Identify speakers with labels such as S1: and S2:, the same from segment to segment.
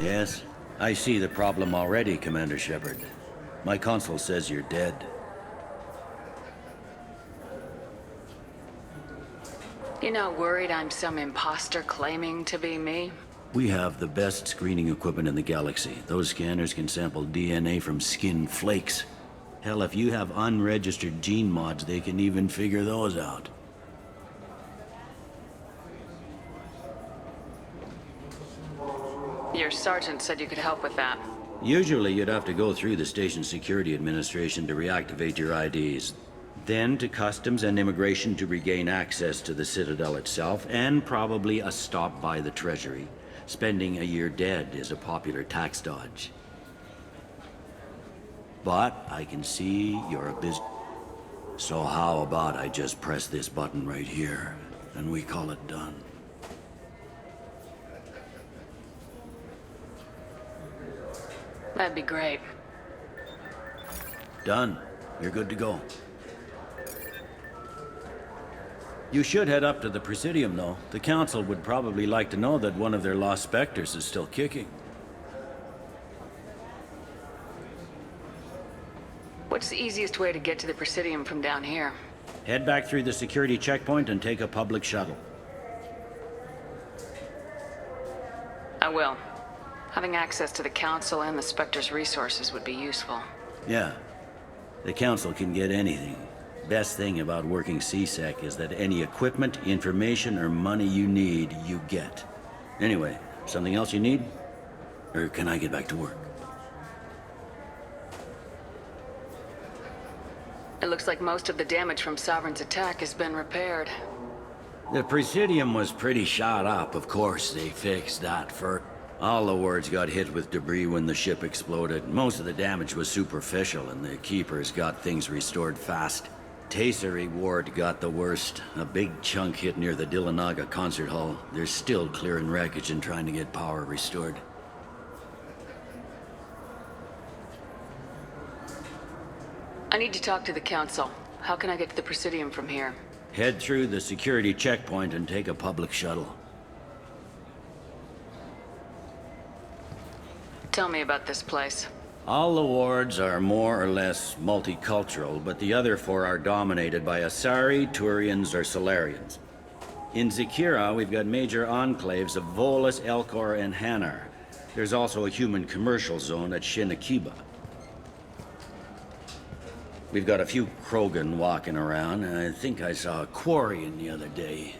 S1: Yes, I see the problem already, Commander Shepard. My console says you're dead.
S2: You're not worried I'm some imposter claiming to be me?
S1: We have the best screening equipment in the galaxy. Those scanners can sample DNA from skin flakes. Hell, if you have unregistered gene mods, they can even figure those out.
S2: Your sergeant said you could help with that.
S1: Usually you'd have to go through the station security administration to reactivate your IDs. Then to customs and immigration to regain access to the Citadel itself, and probably a stop by the Treasury. Spending a year dead is a popular tax dodge. But I can see you're a busy... So how about I just press this button right here, and we call it done?
S2: That'd be great.
S1: Done. You're good to go. You should head up to the Presidium, though. The Council would probably like to know that one of their lost Spectres is still kicking.
S2: What's the easiest way to get to the Presidium from down here?
S1: Head back through the security checkpoint and take a public shuttle.
S2: I will. Having access to the Council and the Spectre's resources would be useful.
S1: Yeah. The Council can get anything. Best thing about working CSEC is that any equipment, information, or money you need, you get. Anyway, something else you need? Or can I get back to work?
S2: It looks like most of the damage from Sovereign's attack has been repaired.
S1: The Presidium was pretty shot up, of course. They fixed that first. All the wards got hit with debris when the ship exploded. Most of the damage was superficial, and the Keepers got things restored fast. Tasery Ward got the worst. A big chunk hit near the Dillanaga concert hall. They're still clearing wreckage and trying to get power restored.
S2: I need to talk to the Council. How can I get to the Presidium from here?
S1: Head through the security checkpoint and take a public shuttle.
S2: Tell me about this place.
S1: All the wards are more or less multicultural, but the other four are dominated by Asari, Turians, or Solarians. In Zakira, we've got major enclaves of Volus, Elcor, and Hanar. There's also a human commercial zone at Shinakiba. We've got a few Krogan walking around, and I think I saw a Quarian the other day.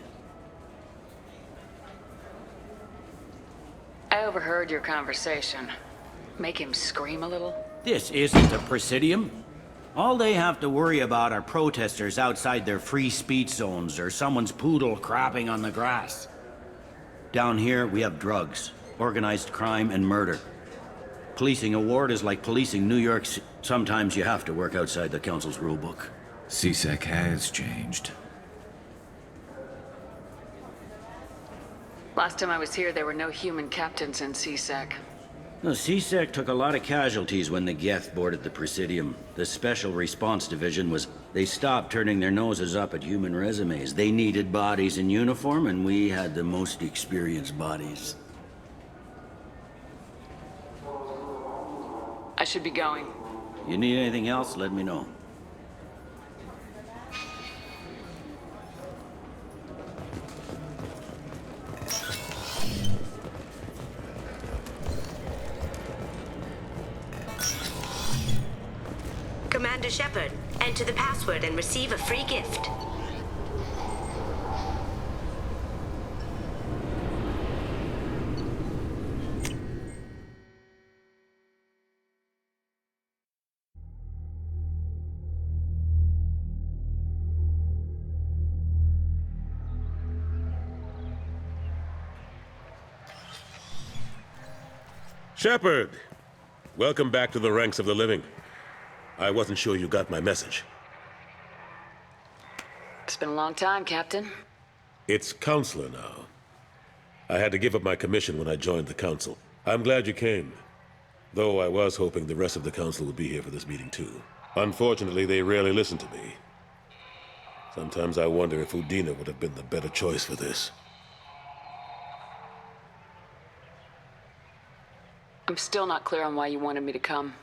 S2: I overheard your conversation. Make him scream a little?
S1: This isn't a Presidium. All they have to worry about are protesters outside their free speech zones or someone's poodle crapping on the grass. Down here, we have drugs, organized crime, and murder. Policing a ward is like policing New York City. Sometimes you have to work outside the Council's rulebook.
S3: CSEC has changed.
S2: Last time I was here, there were no human captains in CSEC.
S1: No, CSEC took a lot of casualties when the Geth boarded the Presidium. The Special Response Division was... They stopped turning their noses up at human resumes. They needed bodies in uniform, and we had the most experienced bodies.
S2: I should be going.
S1: You need anything else, let me know.
S4: Commander Shepard, enter the password and receive a free gift.
S5: Shepard! Welcome back to the ranks of the living. I wasn't sure you got my message.
S2: It's been a long time, Captain.
S5: It's Counselor now. I had to give up my commission when I joined the Council. I'm glad you came. Though I was hoping the rest of the Council would be here for this meeting too. Unfortunately, they rarely listen to me. Sometimes I wonder if Udina would have been the better choice for this.
S2: I'm still not clear on why you wanted me to come.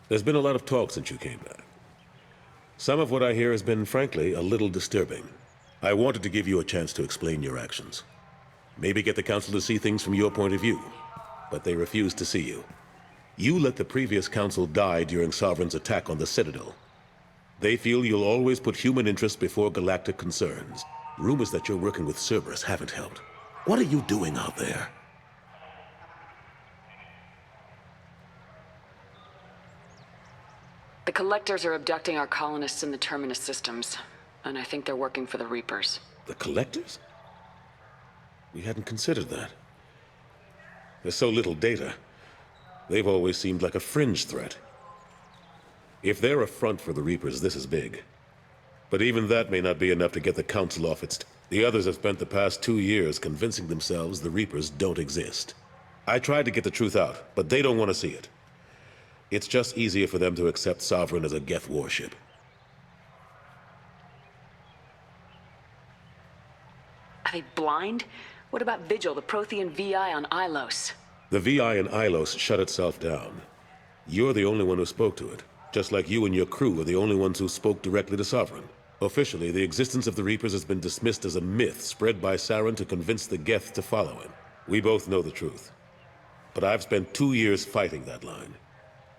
S5: There's been a lot of talk since you came back. Some of what I hear has been, frankly, a little disturbing. I wanted to give you a chance to explain your actions. Maybe get the Council to see things from your point of view. But they refused to see you. You let the previous Council die during Sovereign's attack on the Citadel. They feel you'll always put human interests before galactic concerns. Rumors that you're working with Cerberus haven't helped. What are you doing out there?
S2: The Collectors are abducting our colonists in the Terminus systems, and I think they're working for the Reapers.
S5: The Collectors? We hadn't considered that. There's so little data. They've always seemed like a fringe threat. If they're a front for the Reapers, this is big. But even that may not be enough to get the Council off its... The others have spent the past 2 years convincing themselves the Reapers don't exist. I tried to get the truth out, but they don't want to see it. It's just easier for them to accept Sovereign as a Geth warship.
S2: Are they blind? What about Vigil, the Prothean VI on Ilos?
S5: The VI in Ilos shut itself down. You're the only one who spoke to it. Just like you and your crew are the only ones who spoke directly to Sovereign. Officially, the existence of the Reapers has been dismissed as a myth spread by Saren to convince the Geth to follow him. We both know the truth. But I've spent 2 years fighting that line,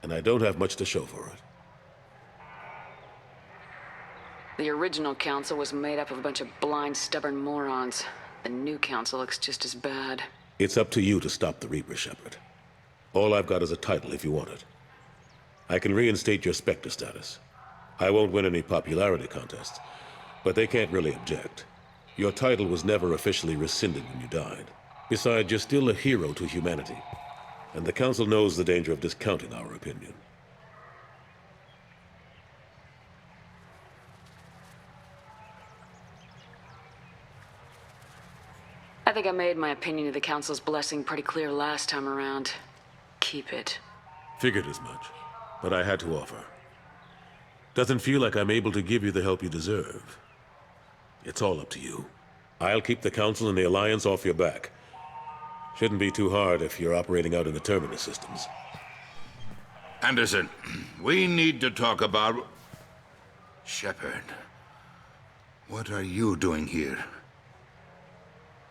S5: and I don't have much to show for it.
S2: The original council was made up of a bunch of blind, stubborn morons. The new council looks just as bad.
S5: It's up to you to stop the Reaper, Shepard. All I've got is a title if you want it. I can reinstate your Spectre status. I won't win any popularity contests, but they can't really object. Your title was never officially rescinded when you died. Besides, you're still a hero to humanity, and the Council knows the danger of discounting our opinion.
S2: I think I made my opinion of the Council's blessing pretty clear last time around. Keep it.
S5: Figured as much, but I had to offer. Doesn't feel like I'm able to give you the help you deserve. It's all up to you. I'll keep the Council and the Alliance off your back. Shouldn't be too hard if you're operating out in the Terminus systems.
S6: Anderson, we need to talk about... Shepard, what are you doing here?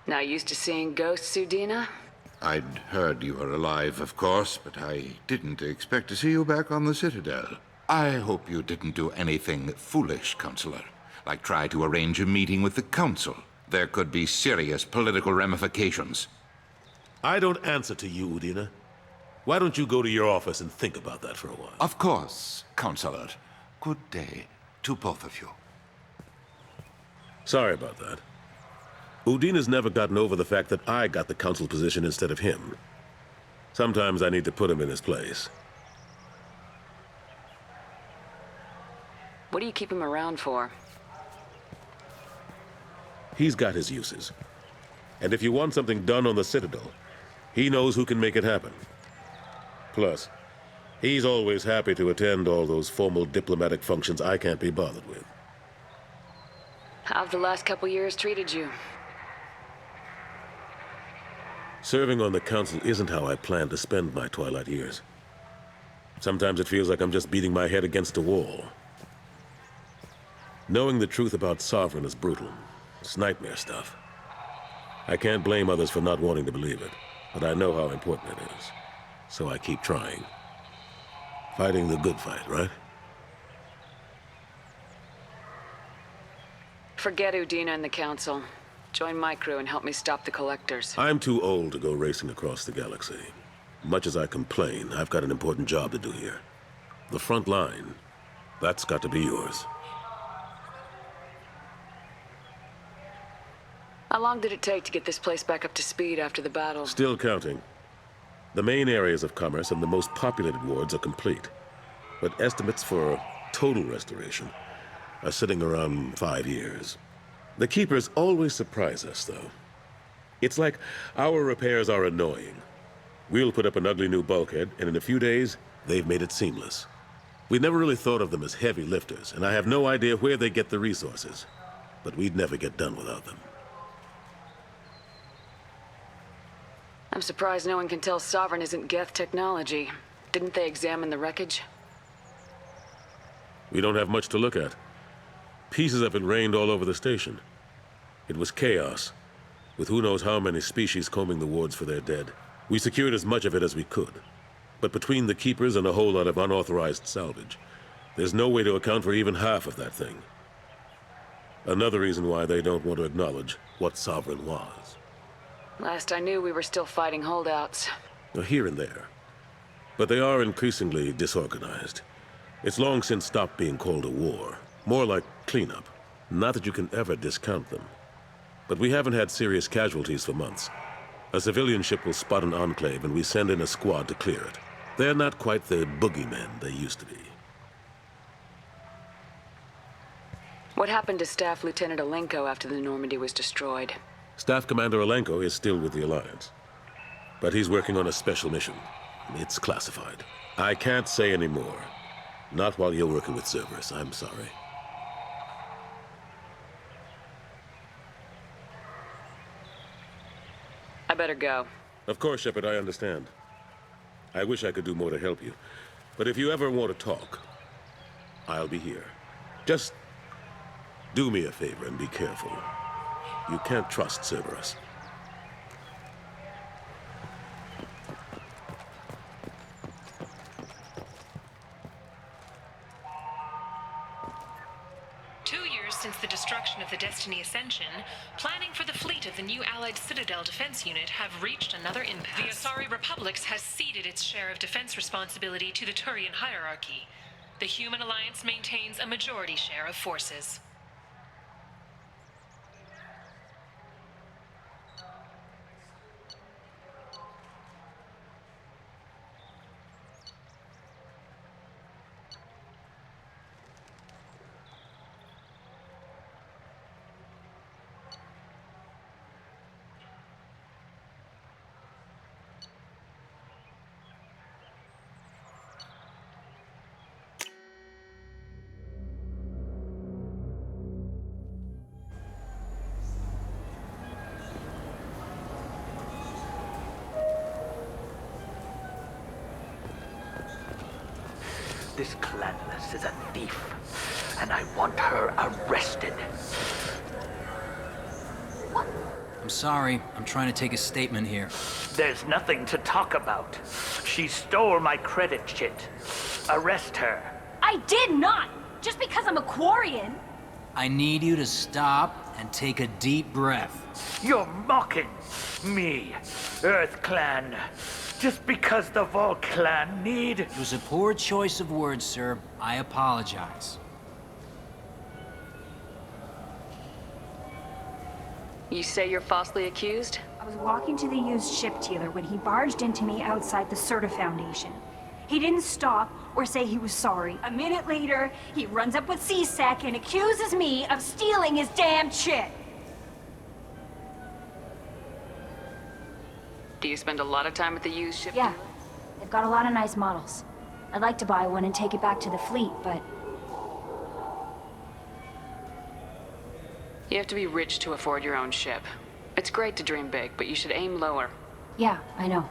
S2: Not used to seeing ghosts, Udina?
S6: I'd heard you were alive, of course, but I didn't expect to see you back on the Citadel. I hope you didn't do anything foolish, Counselor, like try to arrange a meeting with the Council. There could be serious political ramifications.
S5: I don't answer to you, Udina. Why don't you go to your office and think about that for a while?
S6: Of course, Counselor. Good day to both of you.
S5: Sorry about that. Udina's never gotten over the fact that I got the Council position instead of him. Sometimes I need to put him in his place.
S2: What do you keep him around for?
S5: He's got his uses. And if you want something done on the Citadel, he knows who can make it happen. Plus, he's always happy to attend all those formal diplomatic functions I can't be bothered with.
S2: How have the last couple years treated you?
S5: Serving on the Council isn't how I plan to spend my twilight years. Sometimes it feels like I'm just beating my head against a wall. Knowing the truth about Sovereign is brutal. It's nightmare stuff. I can't blame others for not wanting to believe it, but I know how important it is. So I keep trying. Fighting the good fight, right?
S2: Forget Udina and the Council. Join my crew and help me stop the Collectors.
S5: I'm too old to go racing across the galaxy. Much as I complain, I've got an important job to do here. The front line, that's got to be yours.
S2: How long did it take to get this place back up to speed after the battle?
S5: Still counting. The main areas of commerce and the most populated wards are complete. But estimates for total restoration are sitting around 5 years. The Keepers always surprise us, though. It's like our repairs are annoying. We'll put up an ugly new bulkhead, and in a few days, they've made it seamless. We never really thought of them as heavy lifters, and I have no idea where they get the resources. But we'd never get done without them.
S2: I'm surprised no one can tell Sovereign isn't Geth technology. Didn't they examine the wreckage?
S5: We don't have much to look at. Pieces of it rained all over the station. It was chaos, with who knows how many species combing the wards for their dead. We secured as much of it as we could. But between the Keepers and a whole lot of unauthorized salvage, there's no way to account for even half of that thing. Another reason why they don't want to acknowledge what Sovereign was.
S2: Last I knew, we were still fighting holdouts.
S5: Here and there. But they are increasingly disorganized. It's long since stopped being called a war. More like cleanup. Not that you can ever discount them. But we haven't had serious casualties for months. A civilian ship will spot an enclave and we send in a squad to clear it. They're not quite the boogeymen they used to be.
S2: What happened to Staff Lieutenant Alenko after the Normandy was destroyed?
S5: Staff Commander Alenko is still with the Alliance. But he's working on a special mission. It's classified. I can't say any more. Not while you're working with Cerberus, I'm sorry.
S2: I better go.
S5: Of course, Shepard, I understand. I wish I could do more to help you. But if you ever want to talk, I'll be here. Just do me a favor and be careful. You can't trust Cerberus.
S7: 2 years since the destruction of the Destiny Ascension, planning for the fleet of the new Allied Citadel Defense Unit have reached another impasse. The Asari Republics has ceded its share of defense responsibility to the Turian hierarchy. The Human Alliance maintains a majority share of forces.
S8: This Clanless is a thief, and I want her arrested.
S9: I'm sorry. I'm trying to take a statement here.
S8: There's nothing to talk about. She stole my credit chit. Arrest her.
S10: I did not! Just because I'm a Quarian!
S9: I need you to stop and take a deep breath.
S8: You're mocking me, Earth Clan. Just because the Vol Clan need...
S9: It was a poor choice of words, sir. I apologize.
S2: You say you're falsely accused?
S10: I was walking to the used ship dealer when he barged into me outside the Serta Foundation. He didn't stop or say he was sorry. A minute later, he runs up with C-Sec and accuses me of stealing his damn chit.
S2: Do you spend a lot of time at the used ship?
S10: Yeah, they've got a lot of nice models. I'd like to buy one and take it back to the fleet, but...
S2: You have to be rich to afford your own ship. It's great to dream big, but you should aim lower.
S10: Yeah, I know.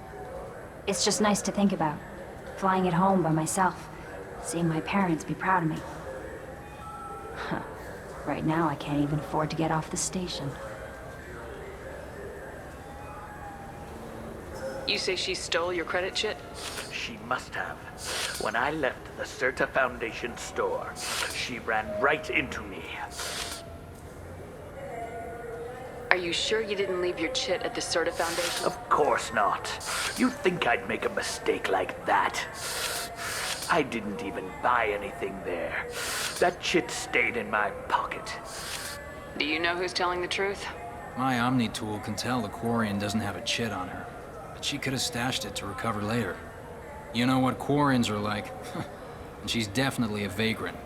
S10: It's just nice to think about. Flying it home by myself. Seeing my parents be proud of me. Huh. Right now, I can't even afford to get off the station.
S2: You say she stole your credit chit?
S8: She must have. When I left the Serta Foundation store, she ran right into me.
S2: Are you sure you didn't leave your chit at the Serta Foundation?
S8: Of course not. You'd think I'd make a mistake like that. I didn't even buy anything there. That chit stayed in my pocket.
S2: Do you know who's telling the truth?
S9: My Omni tool can tell the Quarian doesn't have a chit on her. But she could have stashed it to recover later. You know what Quarians are like. And she's definitely a vagrant.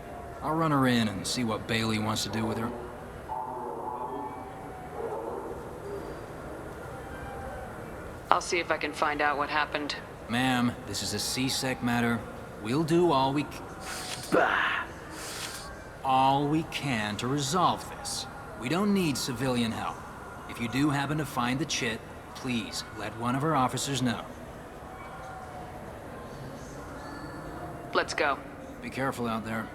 S9: I'll run her in and see what Bailey wants to do with her.
S2: I'll see if I can find out what happened.
S9: Ma'am, this is a C-Sec matter. We'll do all we can to resolve this. We don't need civilian help. If you do happen to find the chit, please, let one of our officers know.
S2: Let's go.
S9: Be careful out there.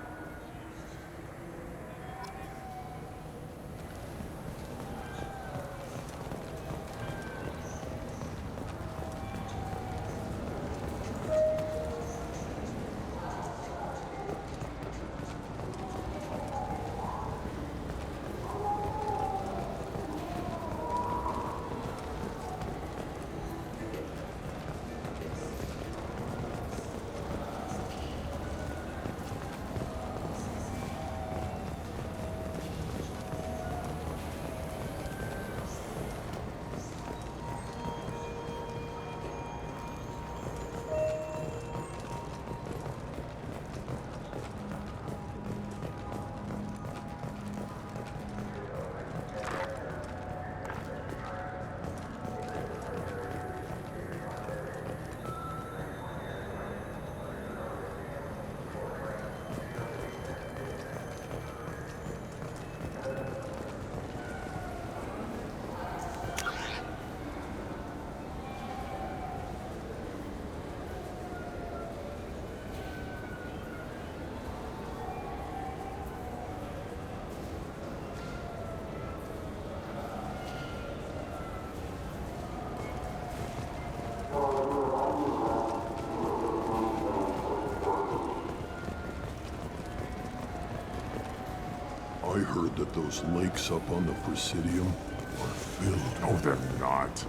S11: I heard that those lakes up on the Presidium are filled.
S12: No, they're not.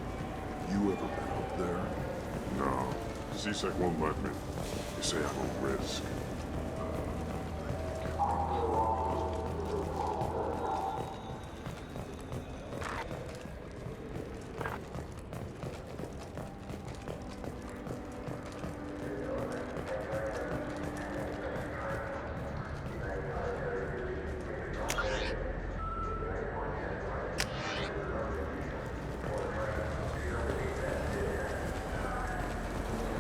S11: You ever been up there?
S12: No. C-Sec won't let me. They say I'm a risk.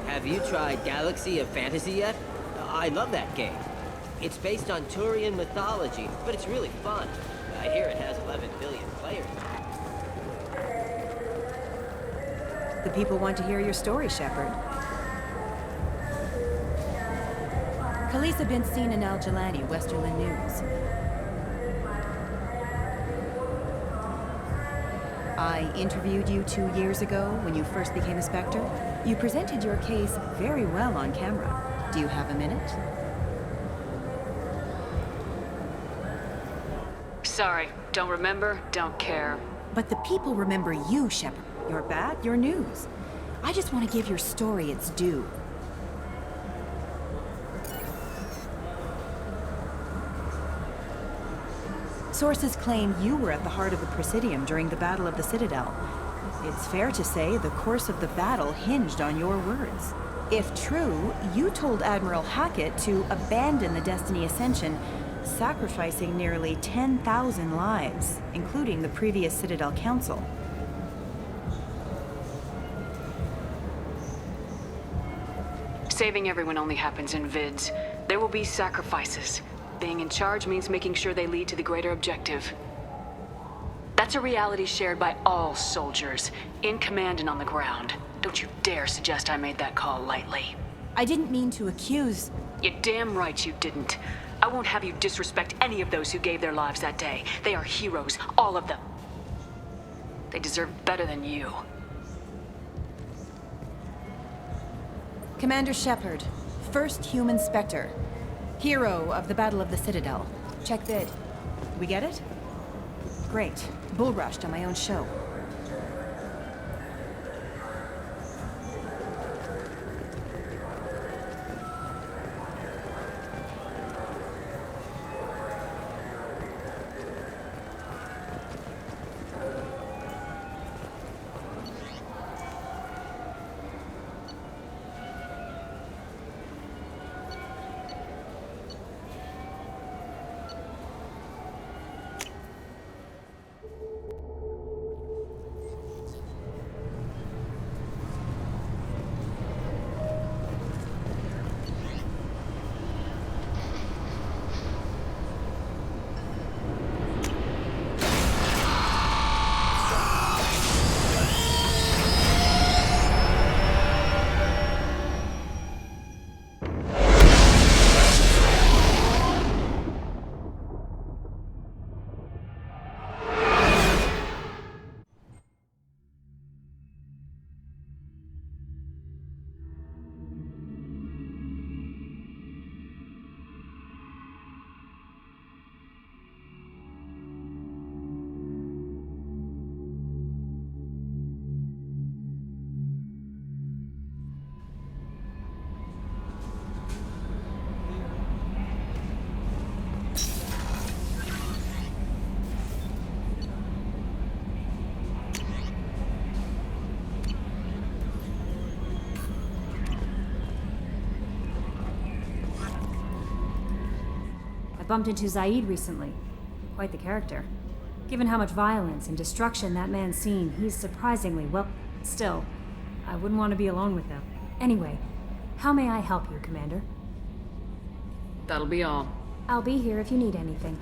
S13: Have you tried Galaxy of Fantasy yet? I love that game. It's based on Turian mythology, but it's really fun. I hear it has 11 billion players.
S14: The people want to hear your story, Shepard. Khaleesa bint Sinan al-Jalani, Westerland News. I interviewed you 2 years ago when you first became a Spectre. You presented your case very well on camera. Do you have a minute?
S2: Sorry, don't remember, don't care.
S14: But the people remember you, Shepard. Your bat, your news. I just want to give your story its due. Sources claim you were at the heart of the Presidium during the Battle of the Citadel. It's fair to say the course of the battle hinged on your words. If true, you told Admiral Hackett to abandon the Destiny Ascension, sacrificing nearly 10,000 lives, including the previous Citadel Council.
S2: Saving everyone only happens in vids. There will be sacrifices. Being in charge means making sure they lead to the greater objective. That's a reality shared by all soldiers, in command and on the ground. Don't you dare suggest I made that call lightly.
S14: I didn't mean to accuse...
S2: You're damn right you didn't. I won't have you disrespect any of those who gave their lives that day. They are heroes, all of them. They deserve better than you.
S14: Commander Shepard, first human Spectre. Hero of the Battle of the Citadel. Check vid. We get it? Great. Bull rushed on my own show.
S15: bumped into Zaid recently. Quite the character. Given how much violence and destruction that man's seen, he's surprisingly well... Still, I wouldn't want to be alone with him. Anyway, how may I help you, Commander?
S2: That'll be all.
S15: I'll be here if you need anything.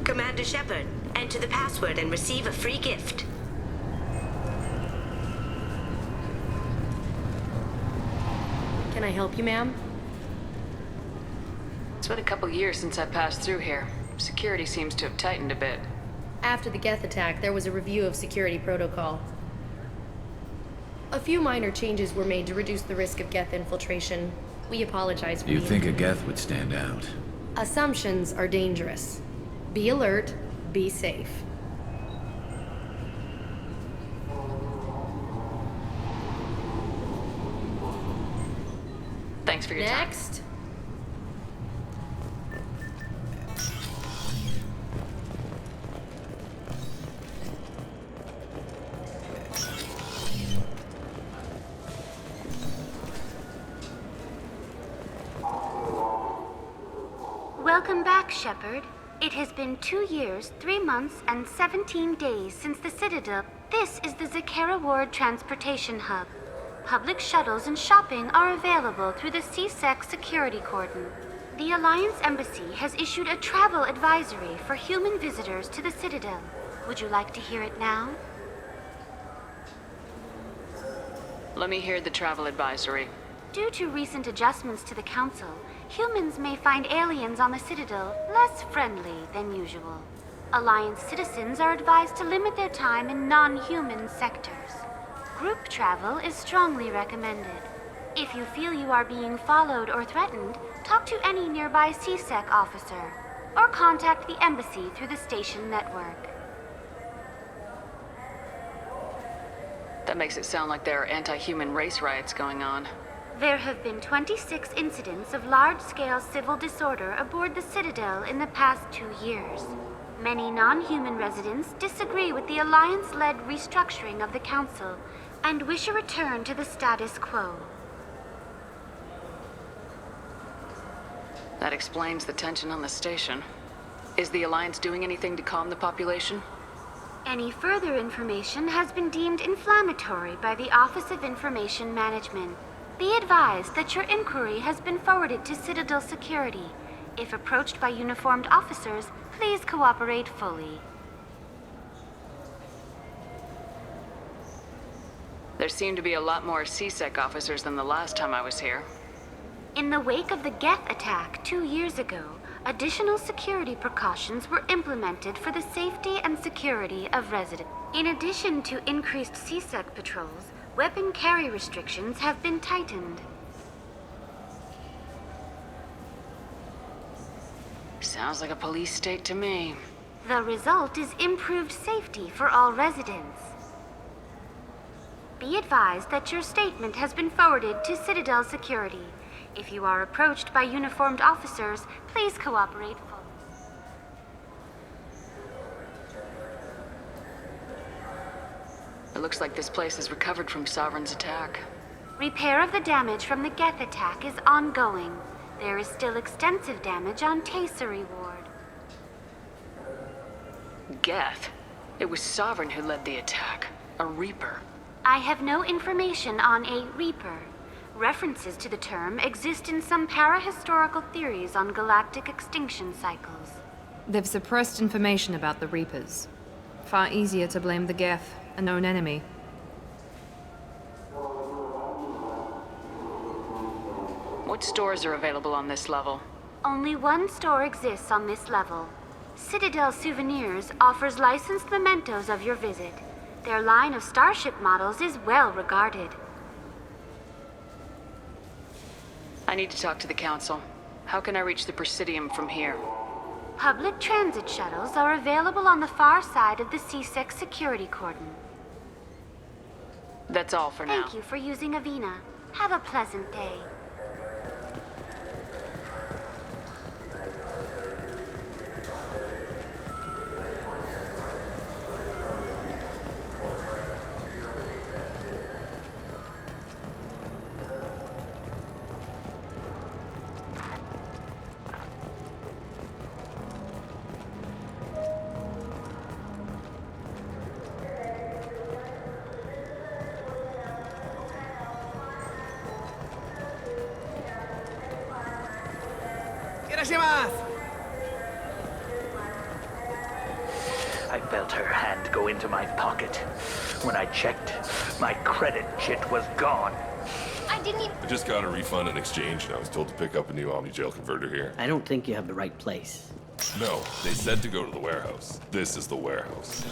S4: Commander Shepard, enter the password and receive a free gift.
S16: Can I help you, ma'am?
S2: It's been a couple years since I passed through here. Security seems to have tightened a bit.
S16: After the Geth attack, there was a review of security protocol. A few minor changes were made to reduce the risk of Geth infiltration. We apologize for
S3: You think a Geth would stand out?
S16: Assumptions are dangerous. Be alert, be safe.
S2: Thanks for your time.
S16: Next.
S17: Welcome back, Shepard. It has been 2 years, 3 months, and 17 days since the Citadel. This is the Zakera Ward Transportation Hub. Public shuttles and shopping are available through the CSEC security cordon. The Alliance Embassy has issued a travel advisory for human visitors to the Citadel. Would you like to hear it now?
S2: Let me hear the travel advisory.
S17: Due to recent adjustments to the Council, humans may find aliens on the Citadel less friendly than usual. Alliance citizens are advised to limit their time in non-human sectors. Group travel is strongly recommended. If you feel you are being followed or threatened, talk to any nearby CSEC officer, or contact the Embassy through the station network.
S2: That makes it sound like there are anti-human race riots going on.
S17: There have been 26 incidents of large-scale civil disorder aboard the Citadel in the past 2 years. Many non-human residents disagree with the Alliance-led restructuring of the Council and wish a return to the status quo.
S2: That explains the tension on the station. Is the Alliance doing anything to calm the population?
S17: Any further information has been deemed inflammatory by the Office of Information Management. Be advised that your inquiry has been forwarded to Citadel Security. If approached by uniformed officers, please cooperate fully.
S2: There seem to be a lot more CSEC officers than the last time I was here.
S17: In the wake of the Geth attack 2 years ago, additional security precautions were implemented for the safety and security of residents. In addition to increased CSEC patrols, weapon carry restrictions have been tightened.
S2: Sounds like a police state to me.
S17: The result is improved safety for all residents. Be advised that your statement has been forwarded to Citadel Security. If you are approached by uniformed officers, please cooperate fully.
S2: It looks like this place has recovered from Sovereign's attack.
S17: Repair of the damage from the Geth attack is ongoing. There is still extensive damage on Tasery Ward.
S2: Geth? It was Sovereign who led the attack. A Reaper.
S17: I have no information on a Reaper. References to the term exist in some parahistorical theories on galactic extinction cycles.
S18: They've suppressed information about the Reapers. Far easier to blame the Geth, a known enemy.
S2: What stores are available on this level?
S17: Only one store exists on this level. Citadel Souvenirs offers licensed mementos of your visit. Their line of starship models is well regarded.
S2: I need to talk to the Council. How can I reach the Presidium from here?
S17: Public transit shuttles are available on the far side of the CSEC security cordon.
S2: That's all for now.
S17: Thank you for using Avina. Have a pleasant day.
S8: I felt her hand go into my pocket. When I checked, my credit chit was gone.
S19: I didn't even...
S12: I just got a refund in exchange, and I was told to pick up a new Omni-Gel converter here.
S20: I don't think you have the right place.
S12: No, they said to go to the warehouse. This is the warehouse.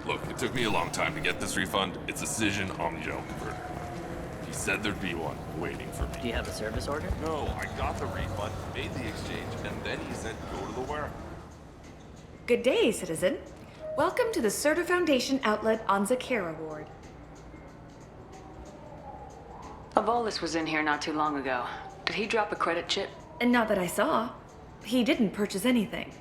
S12: Look, it took me a long time to get this refund. It's a Cision Omni-Gel converter. He said there'd be one waiting for me.
S20: Do you have a service order?
S12: No, I got the refund, made the exchange, and then he said go to the warehouse.
S21: Good day, citizen. Welcome to the Certa Foundation outlet on Zakera Ward.
S2: Avolis was in here not too long ago. Did he drop a credit chip?
S21: And not that I saw. He didn't purchase anything.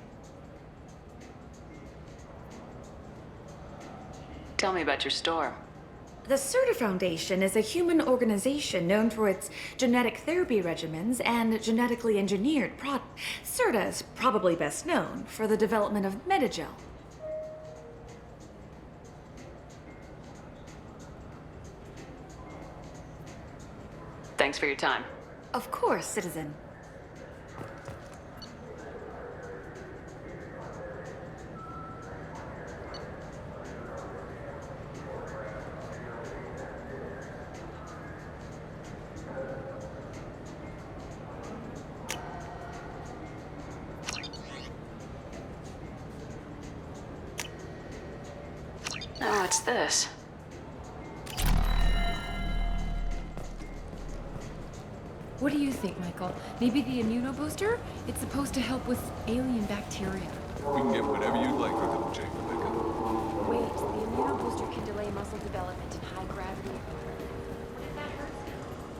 S2: Tell me about your store.
S21: The Certa Foundation is a human organization known for its genetic therapy regimens and genetically engineered products. Certa is probably best known for the development of Metagel.
S2: Thanks for your time.
S21: Of course, citizen.
S2: Oh, what's this?
S22: What do you think, Michael? Maybe the immunobooster? It's supposed to help with alien bacteria.
S23: We can get whatever you'd like for little Jake, Rebecca.
S22: Wait, the immunobooster can delay muscle development in high gravity.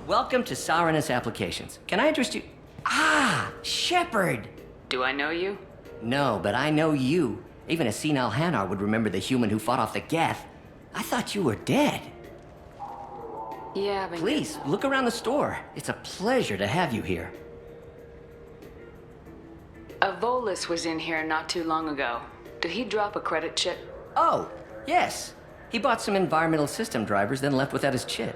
S20: Welcome to Saranus Applications. Can I interest you? Ah, Shepard!
S2: Do I know you?
S20: No, but I know you. Even a senile Hanar would remember the human who fought off the Geth. I thought you were dead.
S2: Yeah, but...
S20: Please, look around the store. It's a pleasure to have you here.
S2: A Volus was in here not too long ago. Did he drop a credit chip?
S20: Oh, yes. He bought some environmental system drivers, then left without his chip.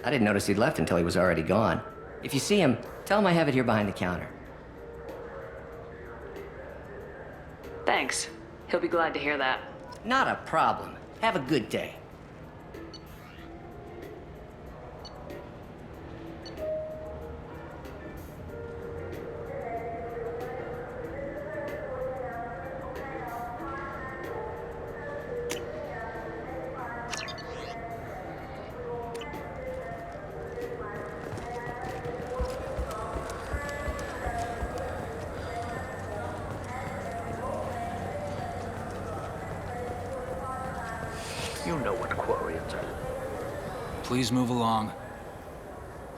S20: I didn't notice he'd left until he was already gone. If you see him, tell him I have it here behind the counter.
S2: Thanks. He'll be glad to hear that.
S20: Not a problem. Have a good day.
S8: You know what Quarians are.
S9: Please move along.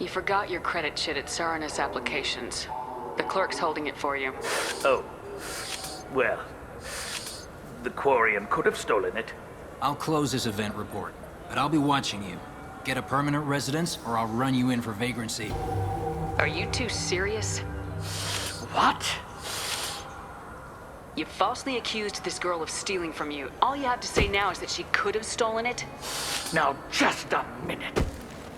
S2: You forgot your credit chit at Saranus Applications. The clerk's holding it for you.
S8: Oh. Well, the Quarian could have stolen it.
S9: I'll close this event report, but I'll be watching you. Get a permanent residence, or I'll run you in for vagrancy.
S2: Are you two serious?
S8: What?
S2: You falsely accused this girl of stealing from you. All you have to say now is that she could have stolen it?
S8: Now, just a minute.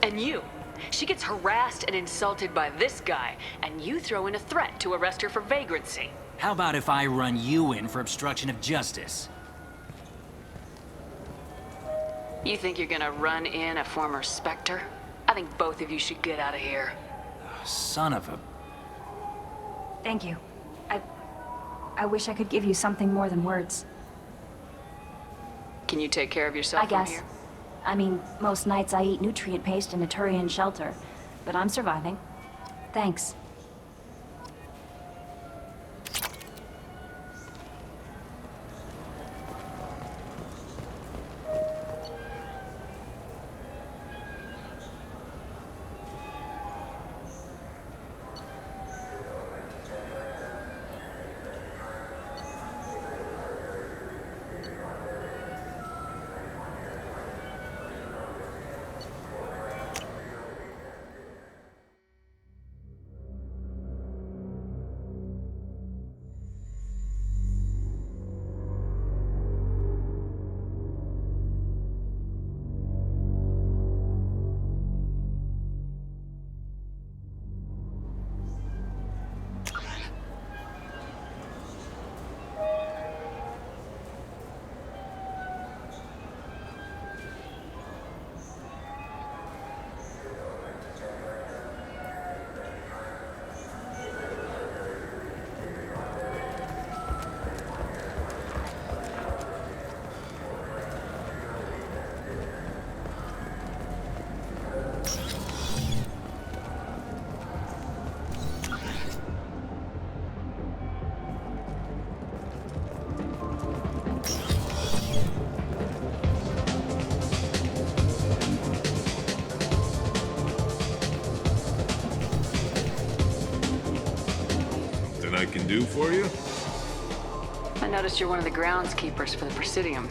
S2: And you? She gets harassed and insulted by this guy, and you throw in a threat to arrest her for vagrancy.
S9: How about if I run you in for obstruction of justice?
S2: You think you're gonna run in a former Spectre? I think both of you should get out of here.
S9: Son of a...
S10: Thank you. I wish I could give you something more than words.
S2: Can you take care of yourself
S10: I guess.
S2: from here?
S10: I mean, most nights I eat nutrient paste in a Turian shelter, but I'm surviving. Thanks.
S11: I can do for you?
S2: I noticed you're one of the groundskeepers for the Presidium.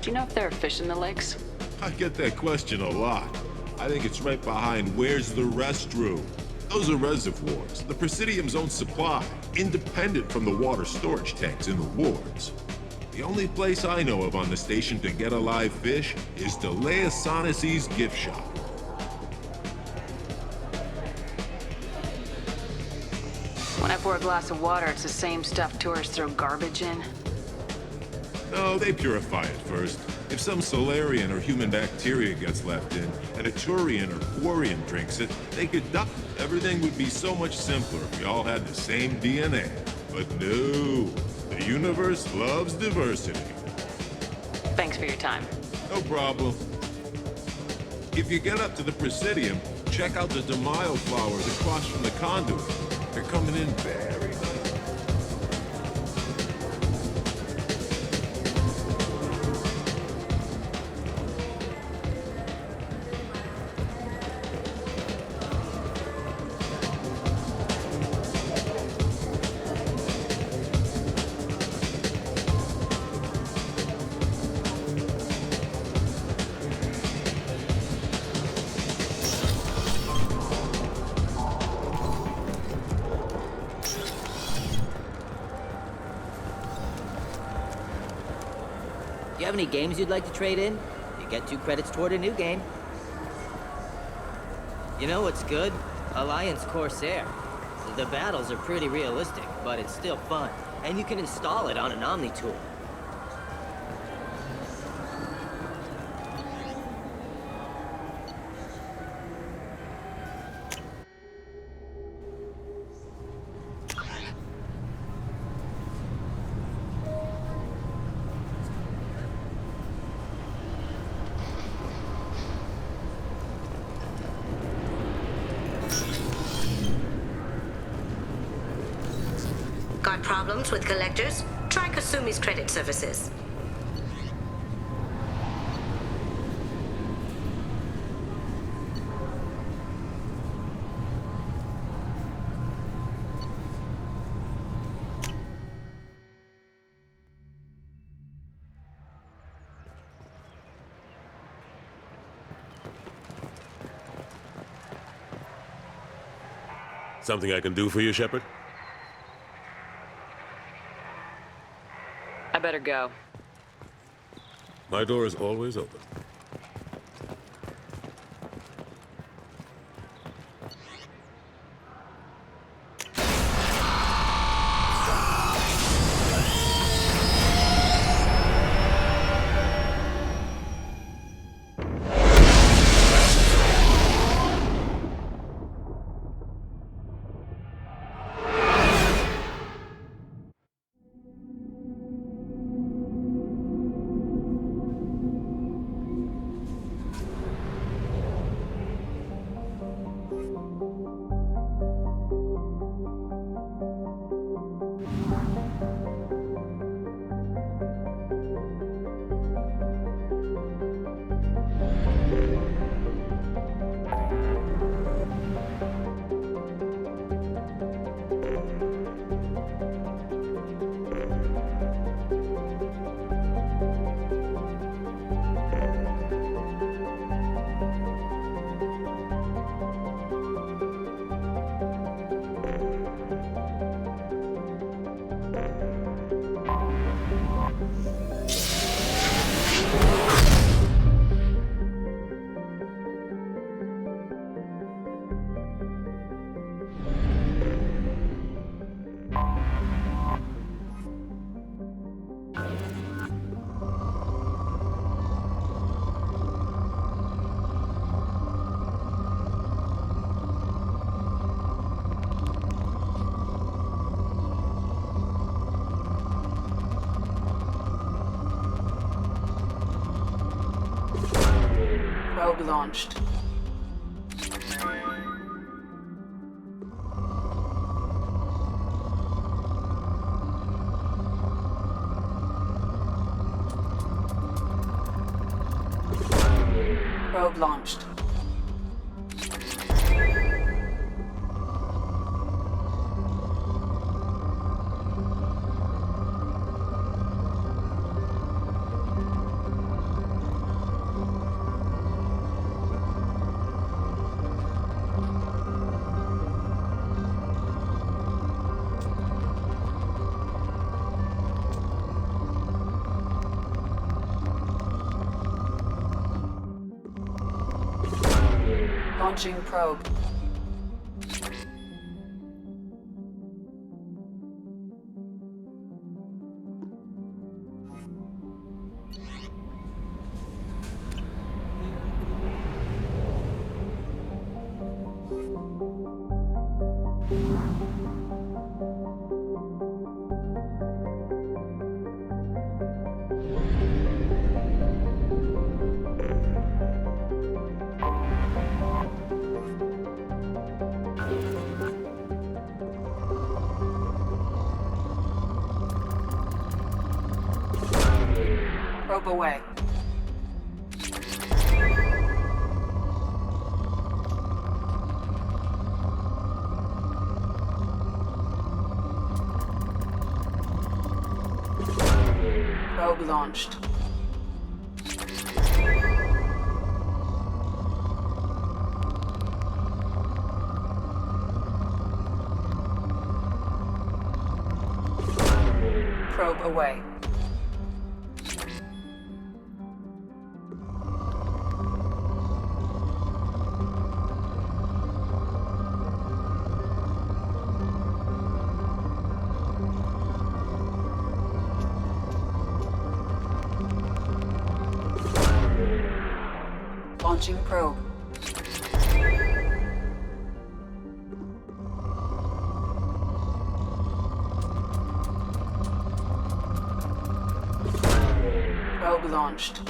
S2: Do you know if there are fish in the lakes?
S11: I get that question a lot. I think it's right behind where's the restroom. Those are reservoirs, the Presidium's own supply, independent from the water storage tanks in the wards. The only place I know of on the station to get a live fish is Delea Sonasy's gift shop.
S2: When I pour a glass of water, it's the same stuff tourists throw garbage in.
S11: No, they purify it first. If some Solarian or human bacteria gets left in, and a Turian or Quarian drinks it, they could die. Everything would be so much simpler if we all had the same DNA. But no, the universe loves diversity.
S2: Thanks for your time.
S11: No problem. If you get up to the Presidium, check out the Demaio flowers across from the conduit. They're coming in very nice.
S13: You have any games you'd like to trade in? You get 2 credits toward a new game. You know what's good? Alliance Corsair. The battles are pretty realistic, but it's still fun. And you can install it on an Omni tool.
S4: Got problems with collectors? Try Kasumi's credit services.
S5: Something I can do for you, Shepard?
S2: I better go.
S5: My door is always open.
S2: Probe launched. Probe launched. Launching probe. Probe away. Probe launched. Probe away.
S1: Launching probe. Probe launched.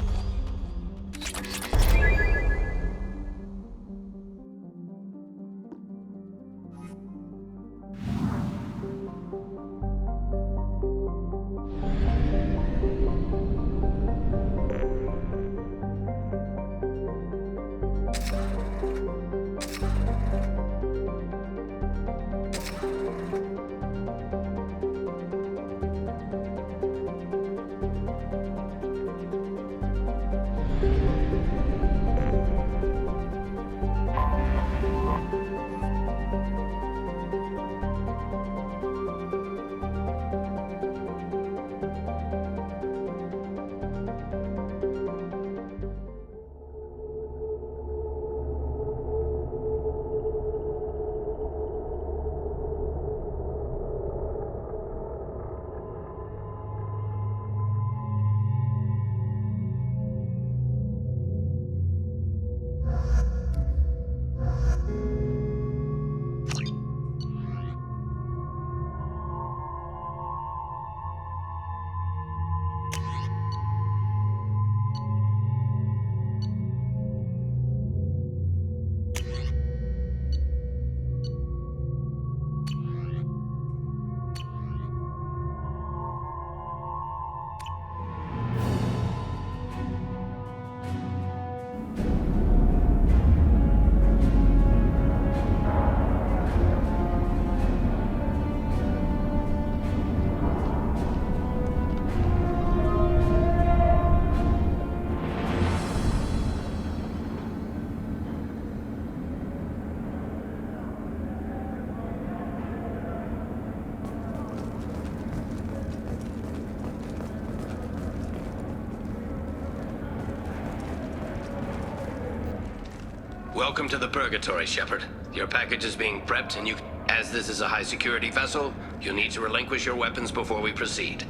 S19: Welcome to the Purgatory, Shepard. Your package is being prepped, and as this is a high-security vessel, you'll need to relinquish your weapons before we proceed.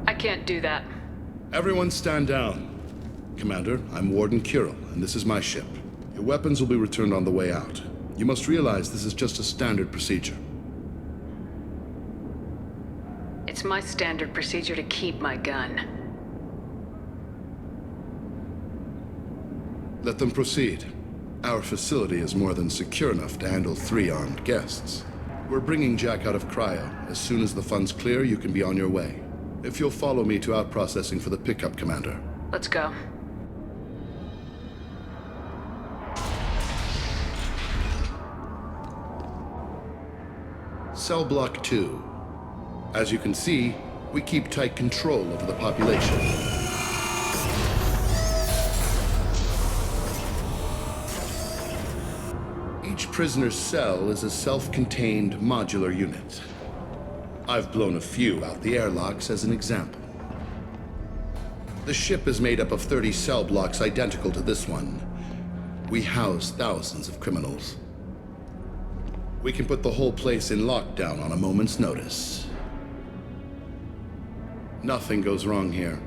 S2: I can't do that.
S23: Everyone stand down. Commander, I'm Warden Kirill, and this is my ship. Your weapons will be returned on the way out. You must realize this is just a standard procedure.
S2: It's my standard procedure to keep my gun.
S23: Let them proceed. Our facility is more than secure enough to handle 3 armed guests. We're bringing Jack out of cryo. As soon as the funds clear, you can be on your way. If you'll follow me to out-processing for the pickup, Commander.
S2: Let's go.
S23: Cell Block 2. As you can see, we keep tight control over the population. Each prisoner's cell is a self-contained modular unit. I've blown a few out the airlocks as an example. The ship is made up of 30 cell blocks identical to this one. We house thousands of criminals. We can put the whole place in lockdown on a moment's notice. Nothing goes wrong here.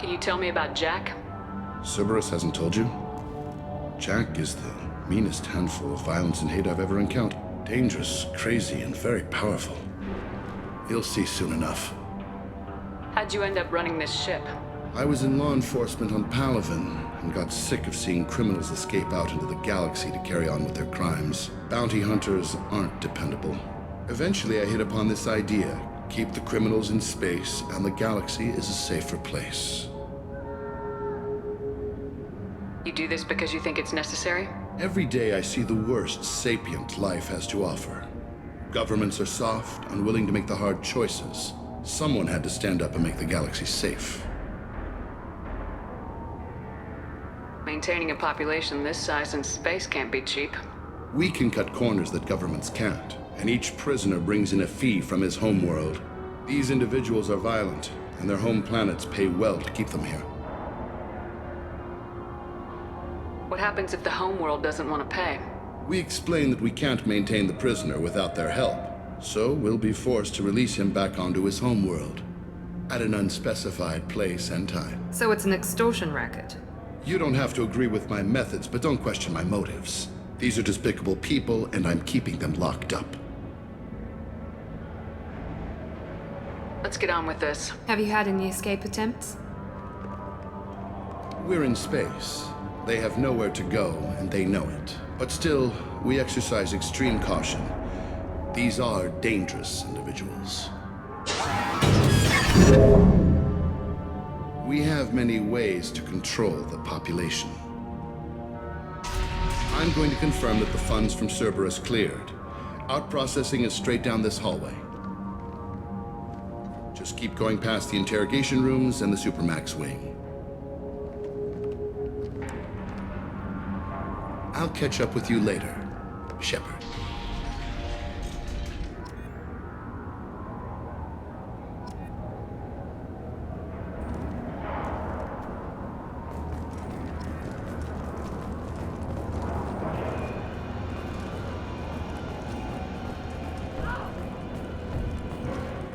S2: Can you tell me about Jack?
S23: Cerberus hasn't told you? Jack is the meanest handful of violence and hate I've ever encountered. Dangerous, crazy, and very powerful. You'll see soon enough.
S2: How'd you end up running this ship?
S23: I was in law enforcement on Palaven and got sick of seeing criminals escape out into the galaxy to carry on with their crimes. Bounty hunters aren't dependable. Eventually, I hit upon this idea. Keep the criminals in space, and the galaxy is a safer place.
S2: You do this because you think it's necessary?
S23: Every day I see the worst sapient life has to offer. Governments are soft, unwilling to make the hard choices. Someone had to stand up and make the galaxy safe.
S2: Maintaining a population this size in space can't be cheap.
S23: We can cut corners that governments can't, and each prisoner brings in a fee from his homeworld. These individuals are violent, and their home planets pay well to keep them here.
S2: What happens if the homeworld doesn't want to pay?
S23: We explain that we can't maintain the prisoner without their help, so we'll be forced to release him back onto his homeworld. At an unspecified place and time.
S18: So it's an extortion racket.
S23: You don't have to agree with my methods, but don't question my motives. These are despicable people, and I'm keeping them locked up.
S2: Let's get on with this.
S18: Have you had any escape attempts?
S23: We're in space. They have nowhere to go, and they know it. But still, we exercise extreme caution. These are dangerous individuals. We have many ways to control the population. I'm going to confirm that the funds from Cerberus cleared. Out-processing is straight down this hallway. Just keep going past the interrogation rooms and the Supermax wing. I'll catch up with you later, Shepard.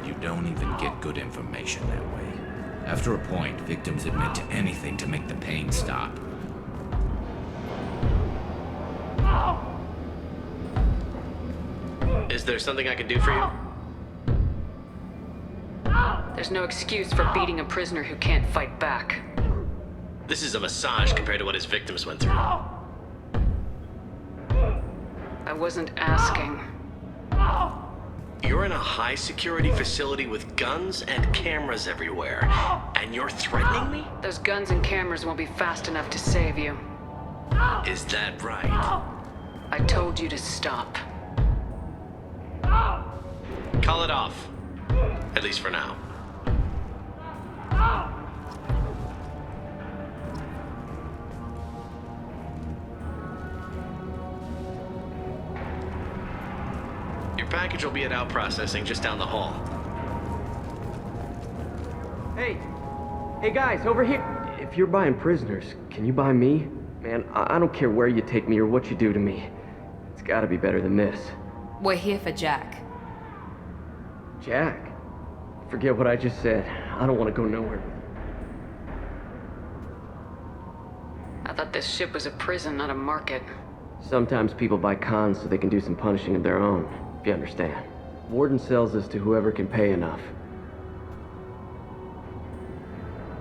S3: You don't even get good information that way. After a point, victims admit to anything to make the pain stop.
S19: Is there something I can do for you?
S2: There's no excuse for beating a prisoner who can't fight back.
S19: This is a massage compared to what his victims went through.
S2: I wasn't asking.
S19: You're in a high-security facility with guns and cameras everywhere, and you're threatening me?
S2: Those guns and cameras won't be fast enough to save you.
S19: Is that right?
S2: I told you to stop.
S19: Call it off. At least for now. Your package will be at out processing just down the hall.
S6: Hey guys, over here. If you're buying prisoners, can you buy me? Man, I don't care where you take me or what you do to me. It's gotta be better than this.
S18: We're here for Jack.
S6: Jack? Forget what I just said. I don't want to go nowhere.
S2: I thought this ship was a prison, not a market.
S6: Sometimes people buy cons so they can do some punishing of their own, if you understand. Warden sells this to whoever can pay enough.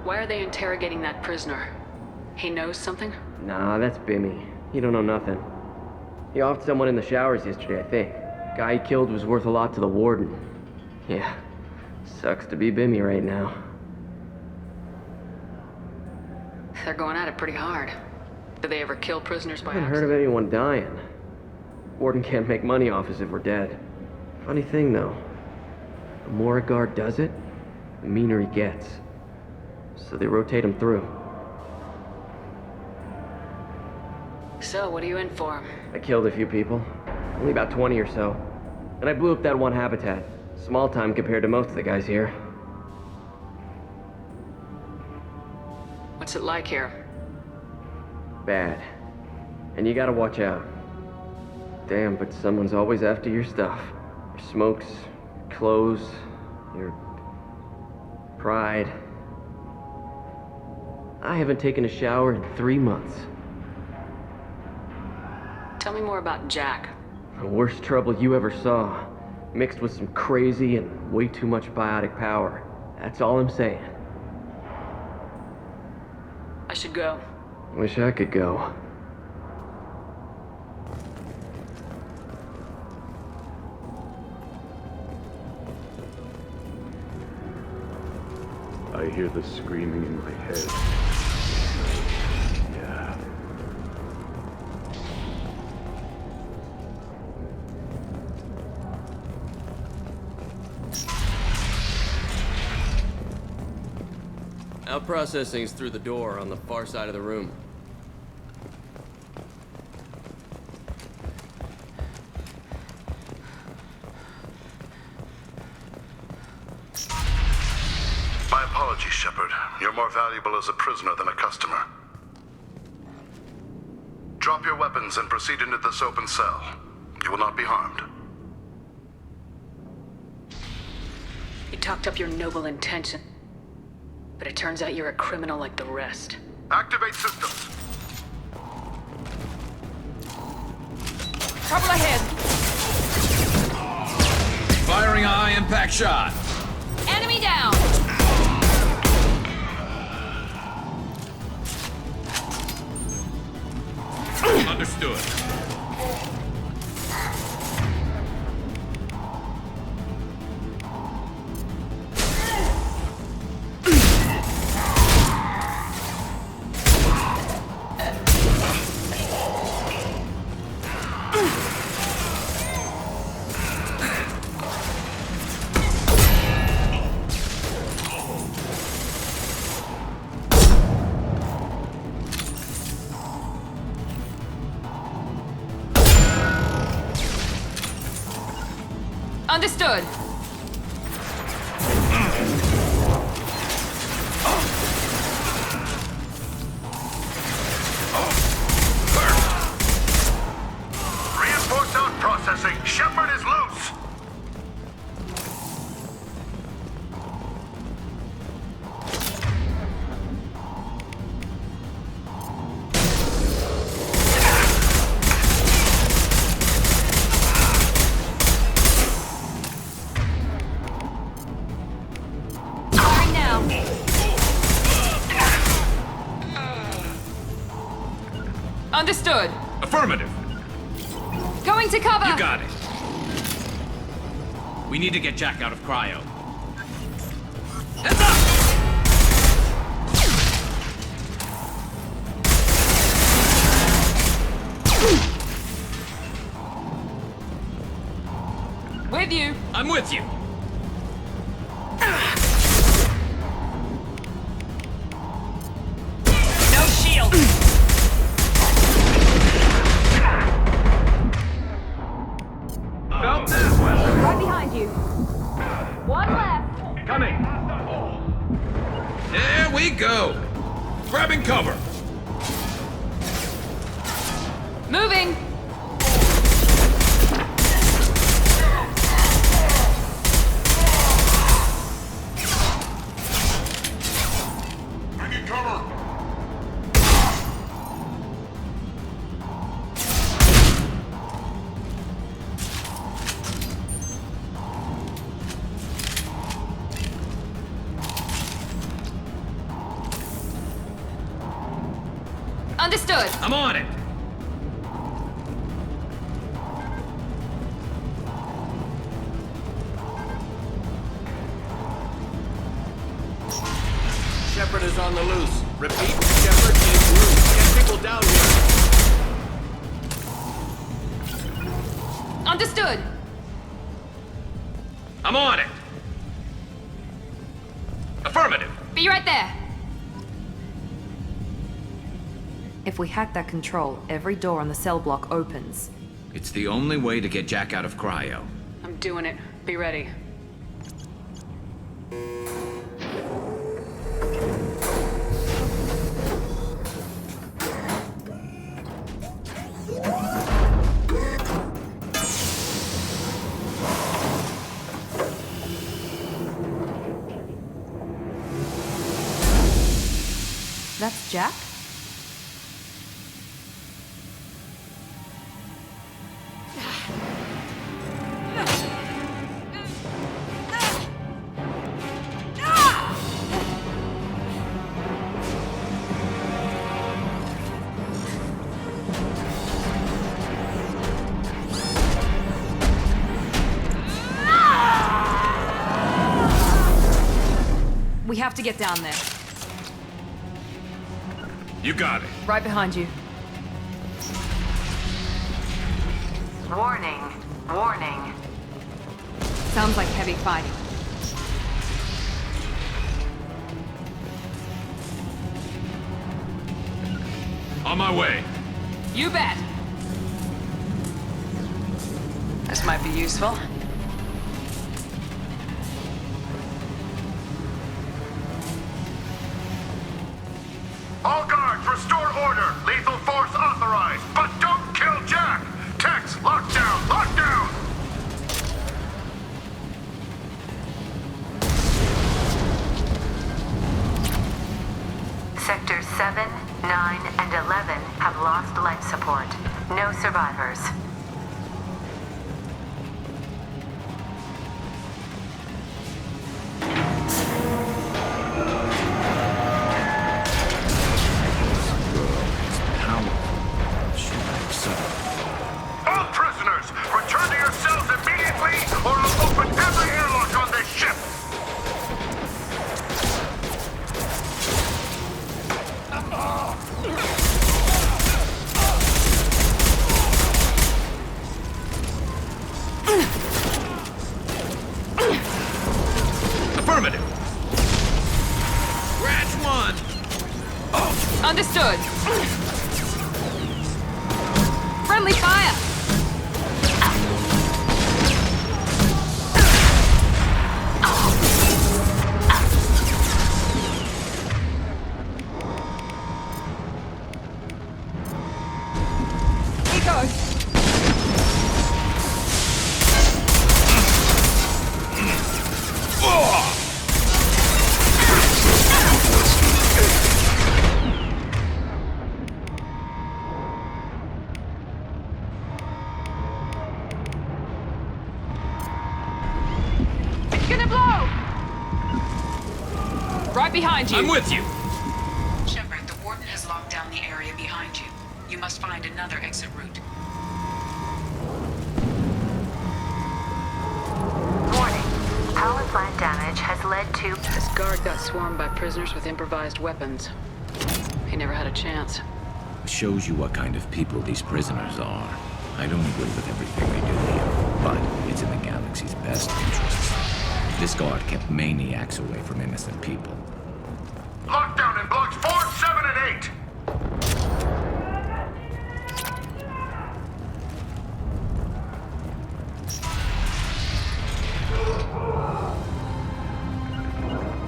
S2: Why are they interrogating that prisoner? He knows something?
S6: Nah, that's Bimmy. He don't know nothing. He offed someone in the showers yesterday, I think. Guy he killed was worth a lot to the warden. Yeah, sucks to be Bimmy right now.
S2: They're going at it pretty hard. Do they ever kill prisoners by
S6: I haven't
S2: accident?
S6: heard of anyone dying. Warden can't make money off us if we're dead. Funny thing, though. The more a guard does it, the meaner he gets. So they rotate him through.
S2: So, what are you in for?
S6: I killed a few people. Only about 20 or so. And I blew up that one habitat. Small time compared to most of the guys here.
S2: What's it like here?
S6: Bad. And you gotta watch out. Damn, but someone's always after your stuff. Your smokes, your clothes, your pride. I haven't taken a shower in 3 months.
S2: Tell me more about Jack.
S6: The worst trouble you ever saw. Mixed with some crazy and way too much biotic power. That's all I'm saying.
S2: I should go.
S6: Wish I could go.
S7: I hear the screaming in my head. Yeah.
S14: Out processing's through the door on the far side of the room.
S23: My apologies, Shepard. You're more valuable as a prisoner than a customer. Drop your weapons and proceed into this open cell. You will not be harmed.
S2: You talked up your noble intention. But it turns out you're a criminal like the rest.
S15: Activate systems.
S2: Trouble ahead!
S3: Firing a high-impact shot.
S2: Enemy down!
S3: Understood.
S2: Understood.
S15: Reinforced out processing. Shepard is loose.
S2: Understood.
S3: Affirmative.
S2: Going to cover.
S3: You got it. We need to get Jack out of cryo. Heads up!
S2: With you.
S3: I'm with you.
S2: No shield.
S3: Felt that one.
S2: Right behind you. One left.
S3: Coming. There we go. Grabbing cover.
S2: Moving.
S15: Bringing cover.
S2: Understood.
S3: I'm on it.
S14: Shepard is on the loose. Repeat, Shepard is loose. Get people down here.
S2: Understood.
S3: I'm on it. Affirmative.
S2: Be right there.
S18: If we hack that control, every door on the cell block opens.
S3: It's the only way to get Jack out of cryo.
S2: I'm doing it. Be ready.
S18: That's Jack? We have to get down there.
S3: You got it.
S18: Right behind you.
S2: Warning. Warning.
S18: Sounds like heavy fighting.
S3: On my way.
S2: You bet. This might be useful.
S15: All guards, restore order. Lethal force authorized. But don't kill Jack. Tex, lockdown, lockdown.
S12: survivors.
S15: All prisoners, return to your cells immediately, or I'll open every airlock on this ship!
S3: Affirmative. Scratch one.
S18: Understood. Friendly fire! Here goes. It's gonna blow! Right behind you.
S3: I'm with you.
S1: Shepard, the Warden has locked down the area behind you. You must find another exit route.
S12: Warning. Power plant damage has led to...
S2: This guard got swarmed by prisoners with improvised weapons. He never had a chance.
S3: Shows you what kind of people these prisoners are. I don't agree with everything they do here, but it's in the galaxy's best interests. This guard kept maniacs away from innocent people.
S15: Lockdown in blocks 4, 7, and 8!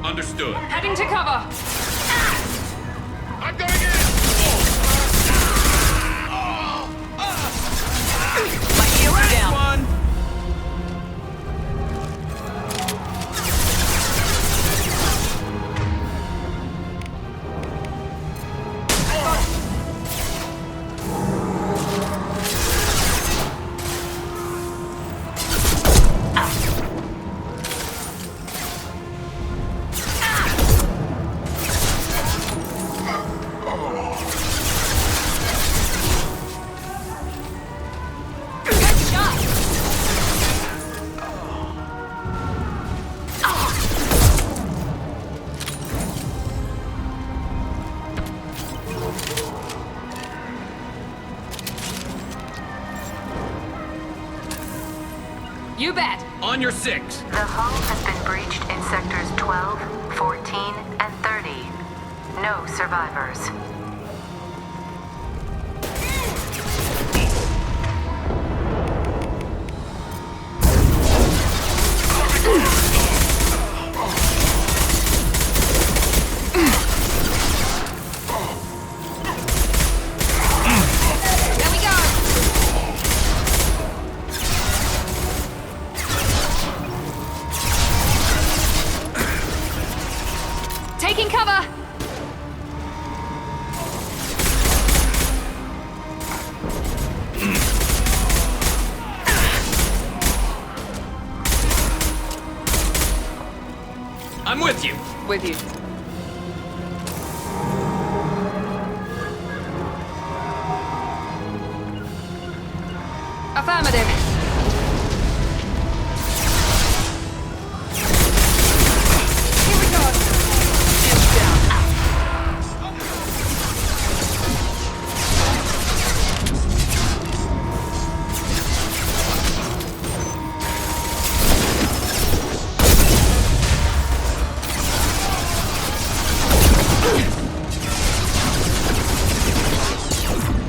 S3: Understood.
S18: Heading to cover.
S15: I'm going in!
S2: My shield's down.
S3: One.
S18: You bet.
S3: On your 6.
S12: The hull has been breached in sectors 12, 14, and 30. No survivors.
S18: There we go. Taking cover.
S3: I'm with you.
S2: With you.
S18: Affirmative. Here we go.
S2: Shields down.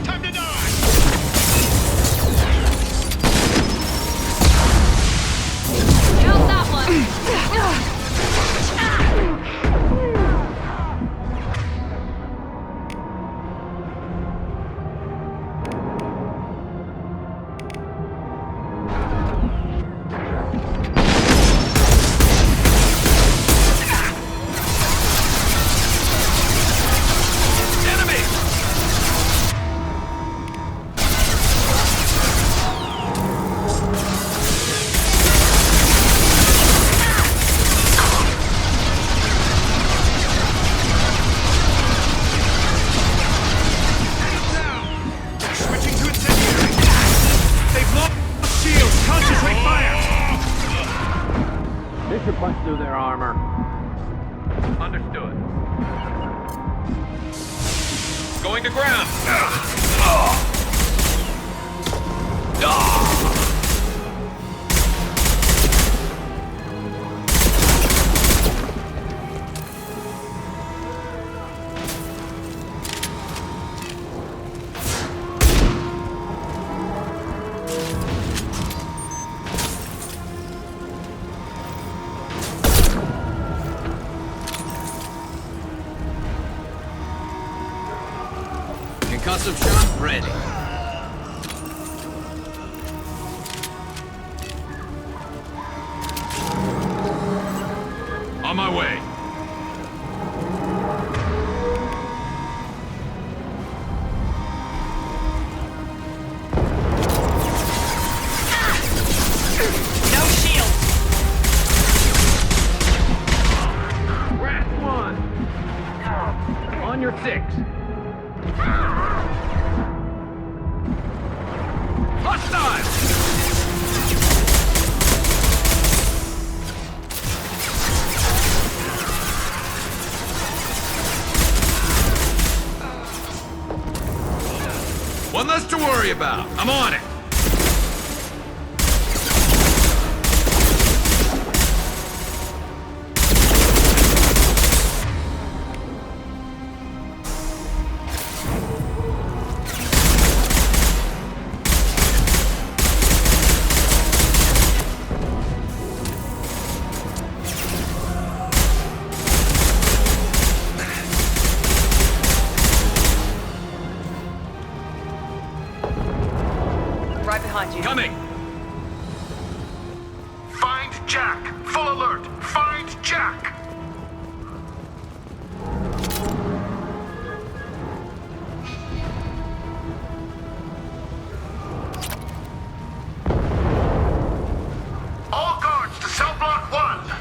S15: Time to die!
S8: through their armor. Understood.
S3: Going to ground! Concussive shot ready. On my way.
S2: No shield.
S8: Rat 1. On your 6. Hostile!
S3: One less to worry about. I'm on it.
S2: Right behind you.
S3: Coming!
S15: Find Jack! Full alert! Find Jack! All guards to cell block 1!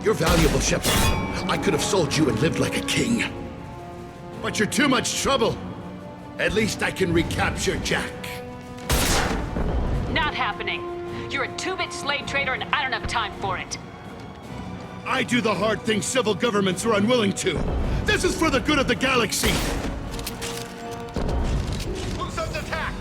S23: You're valuable, Shepard. I could have sold you and lived like a king. But you're too much trouble. At least I can recapture Jack.
S2: Not happening. You're a two-bit slave trader and I don't have time for it.
S23: I do the hard things civil governments are unwilling to. This is for the good of the galaxy.
S15: Who's under attack?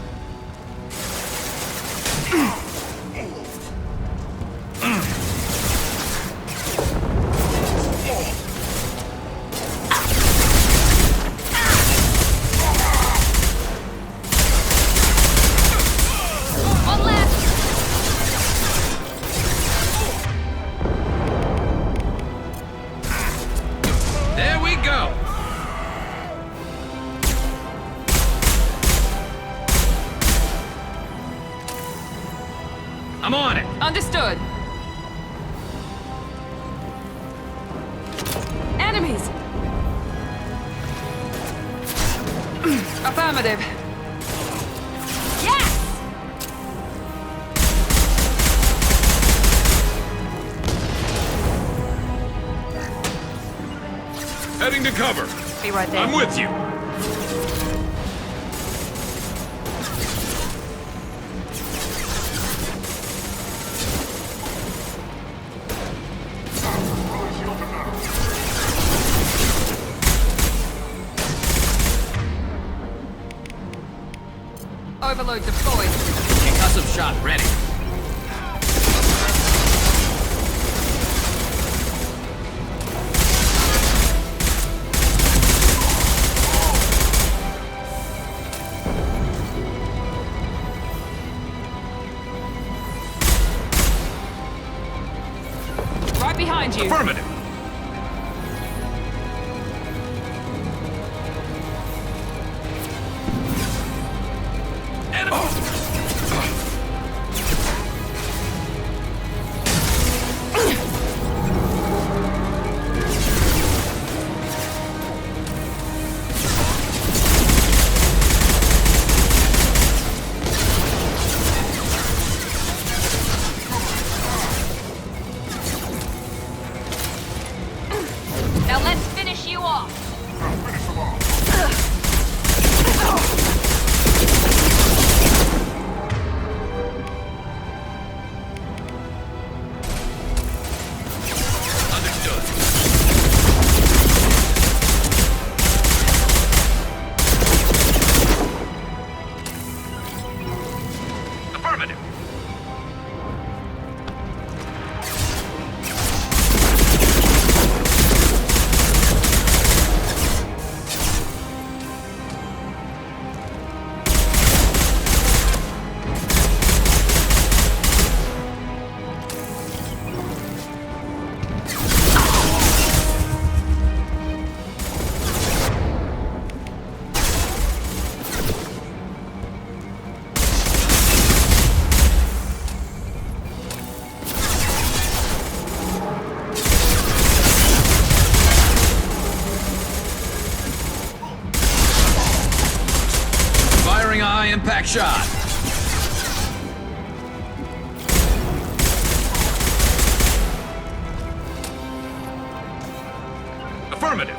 S3: There we go! I'm on it!
S2: Understood. Enemies! Affirmative. Yes!
S3: Heading to cover.
S2: Be right there.
S3: I'm with you.
S2: Overload deployed.
S3: Concussive shot ready.
S18: behind you.
S19: Affirmative.
S18: Now let's finish you off.
S19: Affirmative.
S3: Firing a high-impact shot.
S19: Affirmative.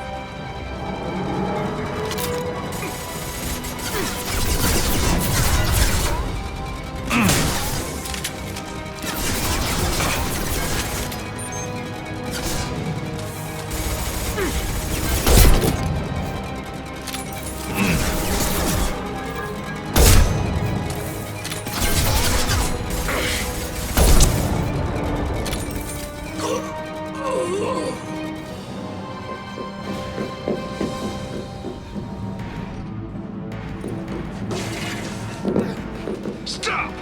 S19: Stop!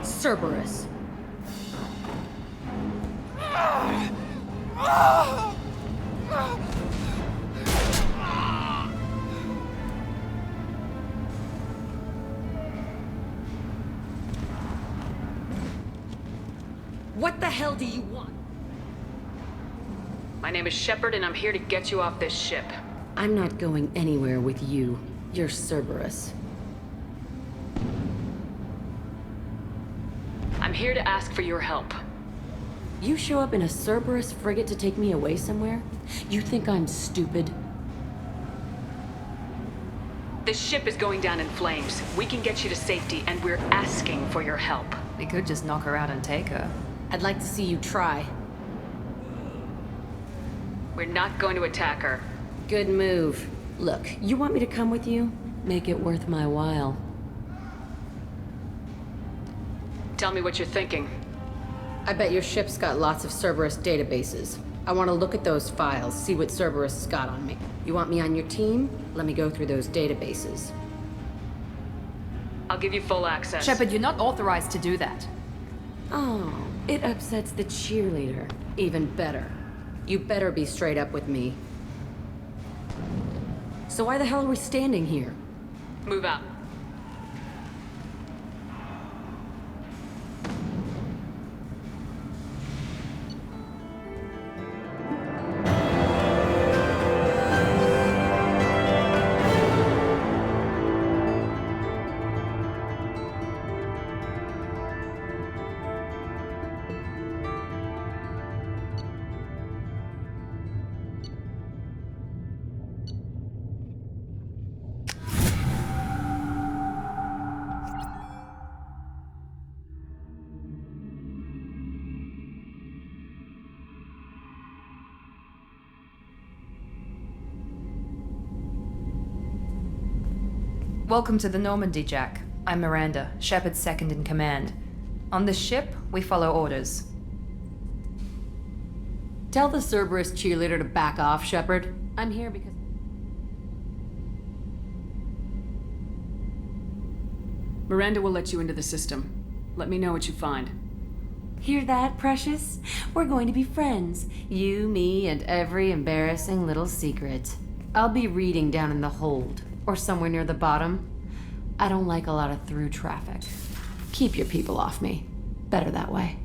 S22: Cerberus.
S2: What the hell do you want? My name is Shepard, and I'm here to get you off this ship.
S16: I'm not going anywhere with you. You're Cerberus.
S2: I'm here to ask for your help.
S16: You show up in a Cerberus frigate to take me away somewhere? You think I'm stupid?
S2: This ship is going down in flames. We can get you to safety, and we're asking for your help.
S18: We could just knock her out and take her.
S16: I'd like to see you try.
S2: We're not going to attack her.
S16: Good move. Look, you want me to come with you? Make it worth my while.
S2: Tell me what you're thinking.
S16: I bet your ship's got lots of Cerberus databases. I want to look at those files, see what Cerberus has got on me. You want me on your team? Let me go through those databases.
S2: I'll give you full access.
S18: Shepard, you're not authorized to do that.
S16: Oh, it upsets the cheerleader. Even better. You better be straight up with me. So why the hell are we standing here?
S2: Move out.
S18: Welcome to the Normandy, Jack. I'm Miranda, Shepard's second in command. On this ship, we follow orders.
S16: Tell the Cerberus cheerleader to back off, Shepard. I'm here because...
S2: Miranda will let you into the system. Let me know what you find.
S16: Hear that, Precious? We're going to be friends. You, me, and every embarrassing little secret. I'll be reading down in the hold, or somewhere near the bottom. I don't like a lot of through traffic. Keep your people off me. Better that way.